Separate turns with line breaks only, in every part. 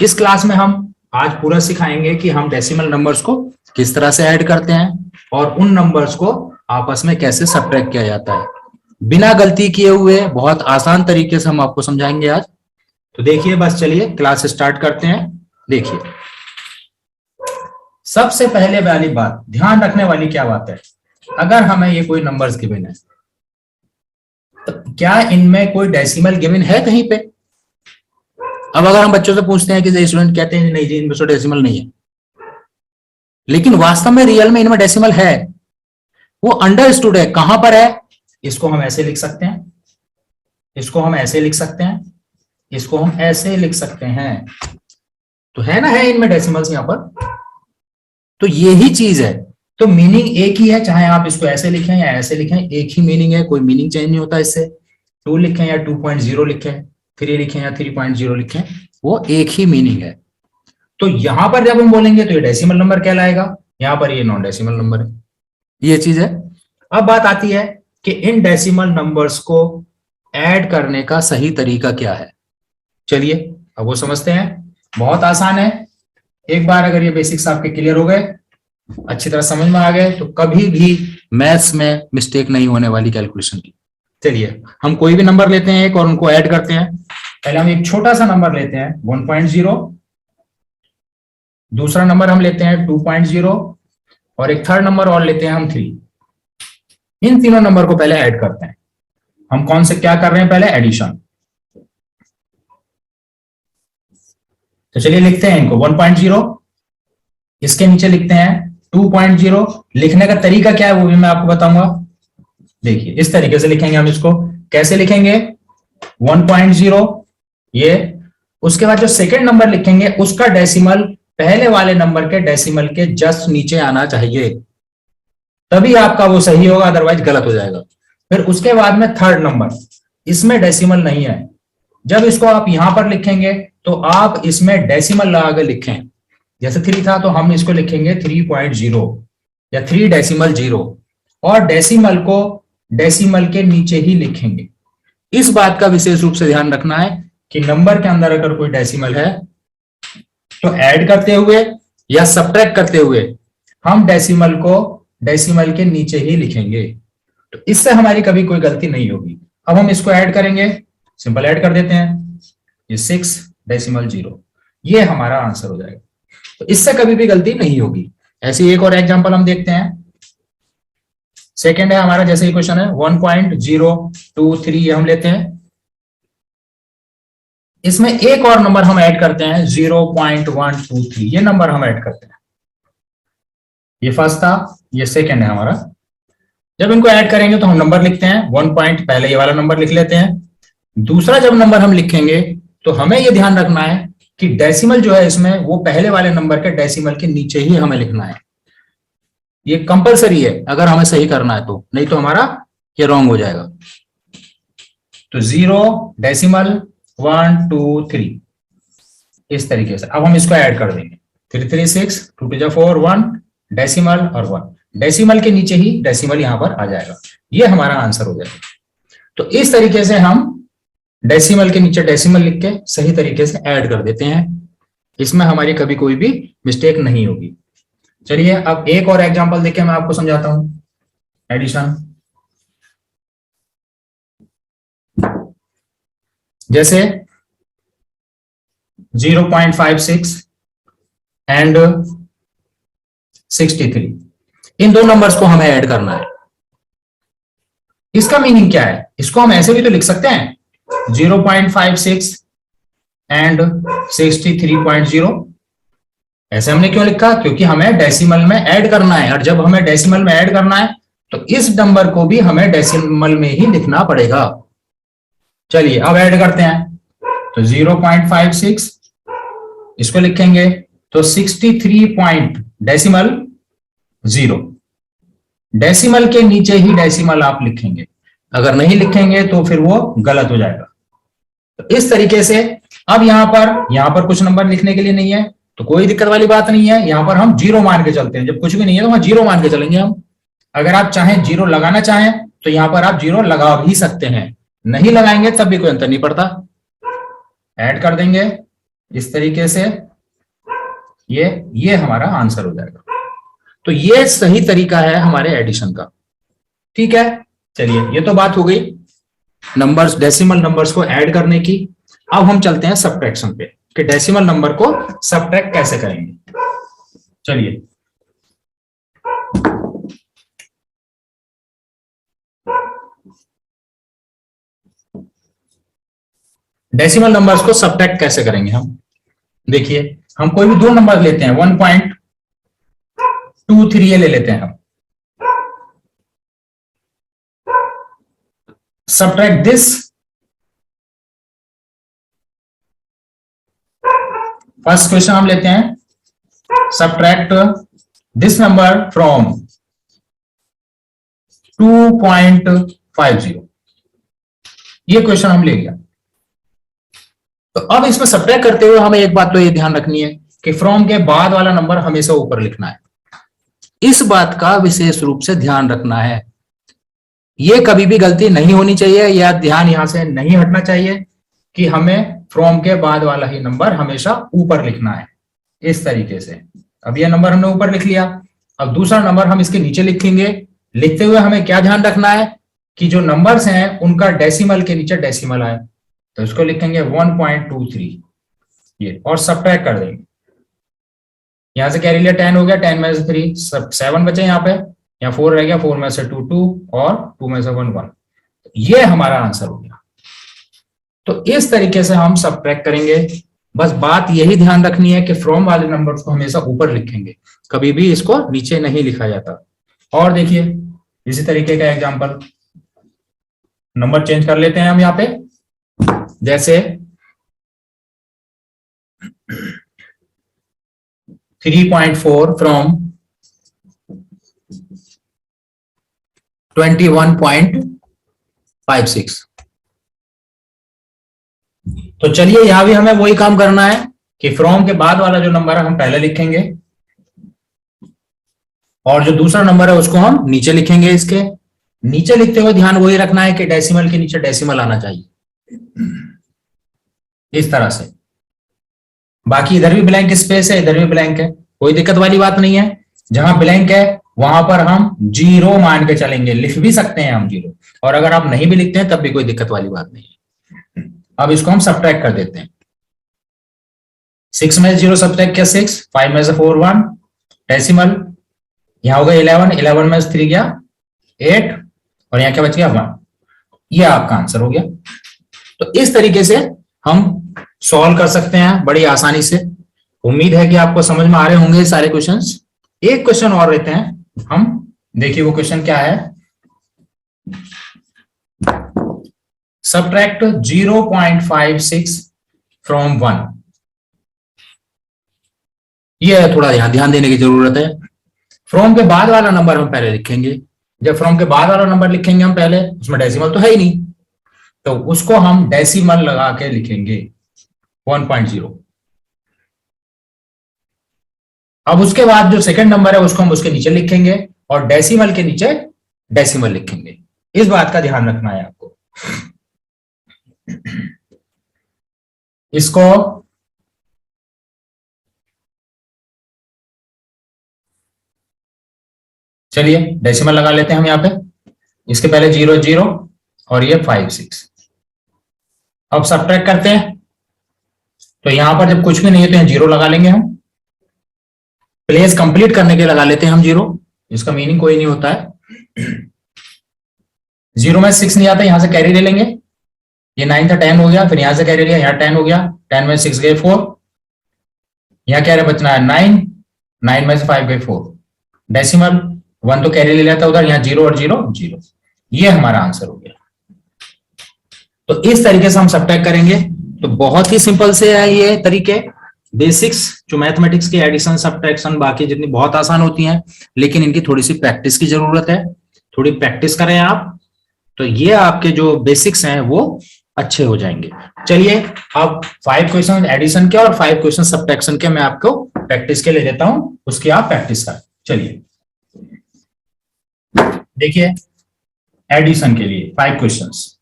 इस क्लास में हम आज पूरा सिखाएंगे कि हम डेसिमल नंबर्स को किस तरह से ऐड करते हैं और उन नंबर्स को आपस में कैसे सबट्रैक्ट किया जाता है। बिना गलती किए हुए बहुत आसान तरीके से हम आपको समझाएंगे आज। तो देखिए, बस चलिए क्लास स्टार्ट करते हैं। देखिए, सबसे पहले वाली बात, ध्यान रखने वाली क्या बात है, अगर हमें ये कोई नंबर्स गिवन है तो क्या इनमें कोई डेसिमल गिवन है कहीं पे? अब अगर हम बच्चों से पूछते हैं कि स्टूडेंट कहते हैं नहीं जी इनमें तो डेसिमल नहीं है, लेकिन वास्तव में रियल में इनमें डेसिमल है। वो अंडरस्टूड है, कहां पर है? इसको हम ऐसे लिख सकते हैं, इसको हम ऐसे लिख सकते हैं, इसको हम ऐसे लिख सकते हैं। तो है ना, है इनमें डेसिमल्स यहां पर। तो यही चीज है, तो मीनिंग एक ही है, चाहे आप इसको ऐसे लिखें या ऐसे लिखें, एक ही मीनिंग है, कोई मीनिंग चेंज नहीं होता इससे। 2 लिखें या 2.0 लिखें, 3 लिखें या 3.0 लिखें, वो एक ही मीनिंग है। तो यहां पर जब हम बोलेंगे तो ये डेसिमल नंबर कहलाएगा, यहां पर ये नॉन डेसिमल नंबर है, ये चीज है। अब बात आती है कि इन डेसिमल नंबर्स को ऐड करने का सही तरीका क्या है। चलिए अब वो समझते हैं। बहुत आसान है, एक बार अगर ये बेसिक्स आपके क्लियर हो गए, अच्छी तरह समझ में आ गए, तो कभी भी मैथ्स में मिस्टेक नहीं होने वाली कैलकुलेशन की। चलिए हम कोई भी नंबर लेते हैं एक और उनको ऐड करते हैं। पहले हम एक छोटा सा नंबर लेते हैं 1.0, दूसरा नंबर हम लेते हैं 2.0 और एक थर्ड नंबर और लेते हैं हम 3। इन तीनों नंबर को पहले ऐड करते हैं। हम कौन से क्या कर रहे हैं, पहले एडिशन। तो चलिए लिखते हैं इनको 1.0, इसके नीचे लिखते हैं 2.0। लिखने का तरीका क्या है वो भी मैं आपको बताऊंगा। देखिए इस तरीके से लिखेंगे हम इसको। कैसे लिखेंगे? 1.0 ये, उसके बाद जो सेकंड नंबर लिखेंगे उसका डेसिमल पहले वाले नंबर के डेसिमल के जस्ट नीचे आना चाहिए, तभी आपका वो सही होगा, अदरवाइज गलत हो जाएगा। फिर उसके बाद में थर्ड नंबर, इसमें डेसिमल नहीं है, जब इसको आप यहां पर लिखेंगे तो आप इसमें डेसिमल लगा के लिखें। जैसे 3 था तो हम इसको लिखेंगे 3.0 या 3.0, और डेसिमल को डेसिमल के नीचे ही लिखेंगे। इस बात का विशेष रूप से ध्यान रखना है कि नंबर के अंदर अगर कोई डेसिमल है तो ऐड करते हुए या सबट्रैक्ट करते हुए हम डेसिमल को डेसिमल के नीचे ही लिखेंगे, तो इससे हमारी कभी कोई गलती नहीं होगी। अब हम इसको ऐड करेंगे, सिंपल ऐड कर देते हैं, ये 6.0, ये हमारा आंसर हो जाएगा। तो इससे कभी भी गलती नहीं होगी। ऐसी एक और एग्जांपल हम देखते हैं। सेकंड है हमारा, जैसे ये क्वेश्चन है 1.023, ये हम लेते हैं। इसमें एक और नंबर हम ऐड करते हैं 0.123, ये नंबर हम ऐड करते हैं। ये फर्स्ट था, ये सेकंड है हमारा। जब इनको ऐड करेंगे तो हम नंबर लिखते हैं 1 पॉइंट, पहले ये वाला नंबर लिख लेते हैं। दूसरा जब नंबर हम लिखेंगे तो हमें ये ध्यान रखना है कि डेसिमल जो है इसमें वो पहले वाले नंबर के डेसिमल के नीचे ही हमें लिखना है। ये कंपलसरी है अगर हमें सही करना है तो, नहीं तो हमारा ये रॉन्ग हो जाएगा। तो 0.123 इस तरीके से। अब हम इसको ऐड कर देंगे 336, 2 to the 4, 1 डेसिमल और 1, डेसिमल के नीचे ही डेसिमल यहां पर आ जाएगा, ये हमारा आंसर हो जाएगा। तो इस तरीके से हम डेसिमल के नीचे डेसिमल लिख के सही तरीके से ऐड कर देते हैं, इसमें हमारी कभी कोई भी मिस्टेक नहीं होगी। चलिए अब एक और एग्जांपल देके मैं आपको समझाता हूं एडिशन। जैसे 0.56 एंड 63, इन दो नंबर्स को हमें ऐड करना है। इसका मीनिंग क्या है? इसको हम ऐसे भी तो लिख सकते हैं 0.56 एंड 63.0। ऐसे हमने क्यों लिखा? क्योंकि हमें डेसिमल में ऐड करना है, और जब हमें डेसिमल में ऐड करना है तो इस नंबर को भी हमें डेसिमल में ही लिखना पड़ेगा। चलिए अब ऐड करते हैं। तो 0.56 इसको लिखेंगे तो 63.0, डेसिमल के नीचे ही डेसिमल आप लिखेंगे, अगर नहीं लिखेंगे तो फिर वो गलत हो जाएगा। तो इस तरीके से अब यहां पर कुछ नंबर लिखने के लिए नहीं है तो कोई दिक्कत वाली बात नहीं है, यहां पर हम 0 मान के चलते हैं। जब कुछ भी नहीं है तो वहां 0 मान के चलेंगे हम। अगर आप चाहें 0 लगाना चाहें तो यहां पर आप 0 लगा भी सकते हैं, नहीं लगाएंगे तब भी कोई अंतर नहीं पड़ता। ऐड कर देंगे इस तरीके से ये हमारा आंसर हो जाएगा। तो ये सही तरीका है हमारे एडिशन का। ठीक है, चलिए ये तो बात हो गई नंबर्स, डेसिमल नंबर्स को ऐड करने की। अब हम चलते हैं सब्ट्रैक्शन पे कि डेसिमल नंबर को सब्ट्रैक्ट कैसे करेंगे। चलिए डेसिमल नंबर्स को सब्ट्रैक्ट कैसे करेंगे हम। देखिए हम कोई भी दो नंबर लेते हैं, 1.23 ले लेते हैं हम। सब्ट्रैक्ट दिस, फर्स्ट क्वेश्चन हम लेते हैं, सब्ट्रैक्ट दिस नंबर फ्रॉम 2.50। ये क्वेश्चन हम ले लिया। तो अब इसमें सब्ट्रैक्ट करते हुए हमें एक बात तो ये ध्यान रखनी है कि फ्रॉम के बाद वाला नंबर हमेशा ऊपर लिखना है। इस बात का विशेष रूप से ध्यान रखना है, ये कभी भी गलती नहीं होनी चाहिए या ध्यान यहां से नहीं हटना चाहिए कि हमें फ्रॉम के बाद वाला ही नंबर हमेशा ऊपर लिखना है। इस तरीके से अब यह नंबर हमने ऊपर लिख लिया, अब दूसरा नंबर हम इसके नीचे लिखेंगे। लिखते हुए हमें क्या ध्यान रखना है कि जो नंबर्स हैं उनका डेसिमल के नीचे डेसिमल आए, तो इसको लिखेंगे 1.23 ये, और सब्ट्रैक्ट कर देंगे। यहां से कैरी लिया 10 हो गया, 10 में से 3 7 बचे, यहाँ पे यहाँ 4 रह गया, 4 में से 2 2 और 2 में से 1 1। ये हमारा आंसर हो गया। तो इस तरीके से हम सब्ट्रैक्ट करेंगे। बस बात यही ध्यान रखनी है कि फ्रॉम वाले नंबर्स को हमेशा ऊपर लिखेंगे, कभी भी इसको नीचे नहीं लिखा जाता। और देखिए इसी तरीके का एग्जांपल, नंबर चेंज कर लेते हैं हम यहाँ पे, जैसे 3.4 फ्रॉम 21.56। तो चलिए यहां भी हमें वही काम करना है कि फ्रॉम के बाद वाला जो नंबर है हम पहले लिखेंगे और जो दूसरा नंबर है उसको हम नीचे लिखेंगे। इसके नीचे लिखते हुए ध्यान वही रखना है कि डेसिमल के नीचे डेसिमल आना चाहिए, इस तरह से। बाकी इधर भी ब्लैंक स्पेस है, इधर भी ब्लैंक है, कोई दिक्कत वाली बात नहीं है। जहां ब्लैंक है वहां पर हम 0 मान के चलेंगे, लिख भी सकते हैं हम 0, और अगर आप नहीं भी लिखते हैं तब भी कोई दिक्कत वाली बात नहीं है। अब इसको हम सब्ट्रैक्ट कर देते हैं। 6 में 0 सब्ट्रैक्ट किया 6, 5 में से 4 1, डेसिमल यहां होगा 11, 11 में से 3 गया 8, और यहां क्या बच गया 1। ये आपका आंसर हो गया। तो इस तरीके से हम सॉल्व कर सकते हैं बड़ी आसानी से। उम्मीद है कि आपको समझ में आ रहे होंगे सारे क्वेश्चंस। एक क्वेश्चन और लेते हैं हम, देखिए वो क्वेश्चन क्या है। Subtract 0.56 from 1। ये थोड़ा ध्यान देने की जरूरत है। फ्रॉम के बाद वाला नंबर हम पहले लिखेंगे। जब फ्रॉम के बाद वाला नंबर लिखेंगे हम पहले, उसमें डेसिमल तो है ही नहीं, तो उसको हम डेसिमल लगा के लिखेंगे 1.0। अब उसके बाद जो सेकंड नंबर है उसको हम उसके नीचे लिखेंगे और डेसिमल के नीचे डेसिमल लिखेंगे। इस बात का ध्यान रखना है आपको। इसको चलिए डेसिमल लगा लेते हैं हम यहाँ पे। इसके पहले 0 0 और ये 5 6। अब सब्ट्रैक्ट करते हैं, तो यहां पर जब कुछ भी नहीं है तो यहाँ 0 लगा लेंगे हम। प्लेस कंप्लीट करने के लगा लेते हैं हम 0, इसका मीनिंग कोई नहीं होता है। 0 में 6 नहीं आता, यहां से कैरी ले लेंगे। ये 9 था 10 हो गया, फिर यहां से कैरी लिया, यहाँ 10 हो गया, 10 में 6 गए 4, यहाँ क्या बचना है 9, 9 में से 5 गए 4, डेसिमल 1 तो कैरी ले लिया था उधर, यहाँ 0 और 0 0। ये हमारा आंसर हो गया। तो इस तरीके से हम सब्ट्रैक्ट करेंगे। तो बहुत ही सिंपल से है ये तरीके। बेसिक्स जो मैथमेटिक्स के एडिशन सब्ट्रैक्शन बाकी जितनी बहुत आसान होती हैं, लेकिन इनकी थोड़ी सी प्रैक्टिस की जरूरत है। थोड़ी प्रैक्टिस करें आप, तो ये आपके जो बेसिक्स हैं वो अच्छे हो जाएंगे। चलिए अब 5 क्वेश्चन एडिशन के और 5 क्वेश्चन सब्ट्रैक्शन के मैं आपको प्रैक्टिस के लिए देता हूं, उसकी आप प्रैक्टिस करें। चलिए देखिए एडिशन के लिए 5 क्वेश्चंस।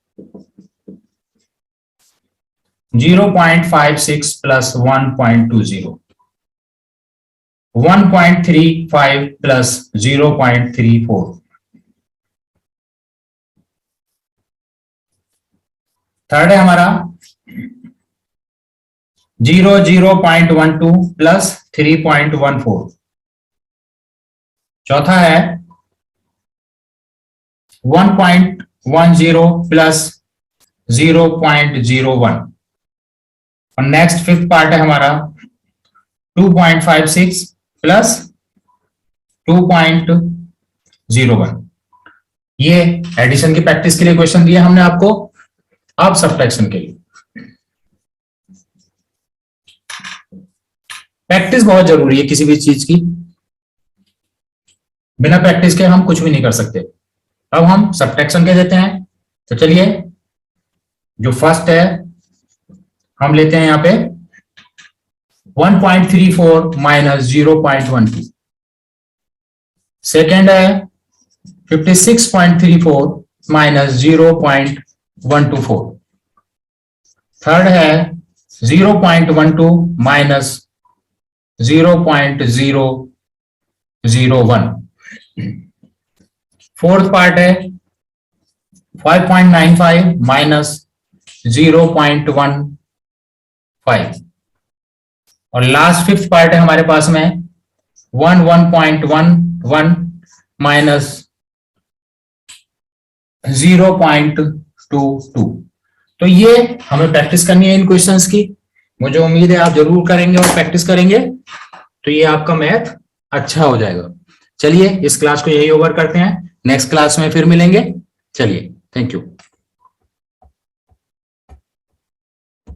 0.56 प्लस 1.20, 1.35 प्लस 0.34, थर्ड है हमारा 0.12 प्लस 3.14, चौथा है 1.10 प्लस 0.01, और नेक्स्ट फिफ्थ पार्ट है हमारा 2.56 प्लस 2.01। ये एडिशन की प्रैक्टिस के लिए क्वेश्चन दिए हमने आपको। अब सब्ट्रैक्शन के लिए प्रैक्टिस बहुत जरूरी है किसी भी चीज की, बिना प्रैक्टिस के हम कुछ भी नहीं कर सकते। अब हम सब्ट्रैक्शन के देते हैं, तो चलिए जो फर्स्ट है हम लेते हैं यहां पे 1.34 माइनस 0.12, सेकेंड है 56.34 माइनस 0.124, थर्ड है 0.12 माइनस 0.001, फोर्थ पार्ट है 5.95 माइनस 0.15, और लास्ट फिफ्थ पार्ट है हमारे पास में 1.11 माइनस 0.22। तो ये हमें प्रैक्टिस करनी है इन क्वेश्चंस की। मुझे उम्मीद है आप जरूर करेंगे और प्रैक्टिस करेंगे तो ये आपका मैथ अच्छा हो जाएगा। चलिए इस क्लास को यही ओवर करते हैं, नेक्स्ट क्लास में फिर मिलेंगे। चलिए, थैंक यू।